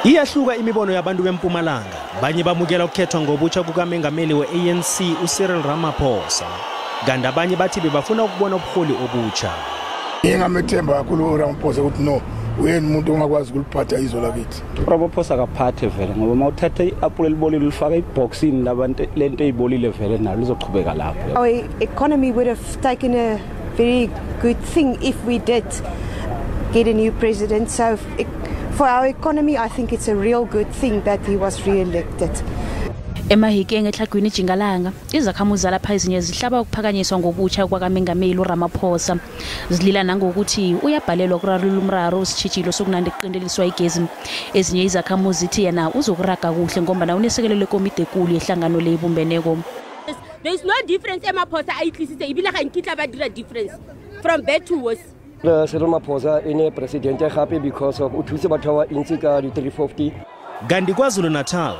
Iyahluka imibono yabantu bempumalanga, banye bamukela ukukhethwa ngobutsha kukaMengameli we-ANC uCyril Ramaphosa, kanti abanye bathi bebafuna ukubona ubuholi obutsha. Ngingamethemba kakhulu uRamaphosa ukuthi no, uyena umuntu ongakwazi ukuliphatha izwe lakithi. Ramaphosa akaphathe vele ngoba mawuthatha iapple elibolile ulifaka iboxini labantu lento eyibolile vele nalo lizoqhubeka lapho. Our economy would have taken a very good thing if we did get a new president. So for our economy, I think it's a real good thing that he was re-elected. Emahikeng ehlagwini jingalanga izakhamuzi lapha ezinye zihlaba ukuphakanyiswa ngobutsha kwakaMengameli uRamaphosa zilila nangokuthi uyabhalelwa ukurarulula umraro ositshijilo sokunande kuqindeliswa igezi. Ezinye izakhamuzi zithi yena uzokuraga kuhle ngoba na unesekelo lekomidi ekulu yehlangano leibumbeneko. There is no difference Ramaphosa ayitlisise ibila ga nkitla ba dira difference from bad to worse. Ramaphosa ine president happy because of uthuse batho wa ANC ka 350. Kanti KwaZulu Natal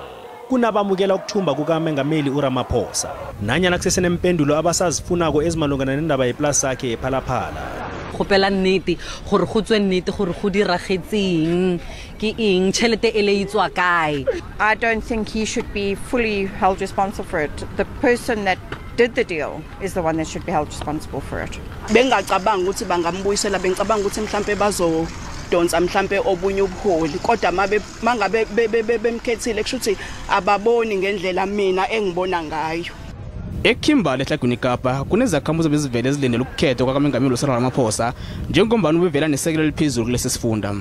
kunabamukela ukuthumba kukaMengameli uRamaphosa nanyana kusesenempendulo abasazifunako ezimalungana nendaba yeplus yakhe ephalaphala. Gopela nnete gore go tswe nnete gore go diragetseng ke eng tšhelete ele itswa kae. I don't think he should be fully held responsible for it. The person that did the deal is the one that should be held responsible for it. Bengacabanga ukuthi bangambuyisela, bengicabanga ukuthi mhlambe bazodonsa mhlambe obunye ubuholi, kodwa mangabe bemkhethile kushuthi ababoni ngendlela mina engibona ngayo. Ekhimbali ehlagwini Kapa kunezakhamuzi bezivele ezilendele ukukhethwa kwakaMengameli uCyril Ramaphosa njengombani ubevela nesekelo eliphezulu kulesi sifunda.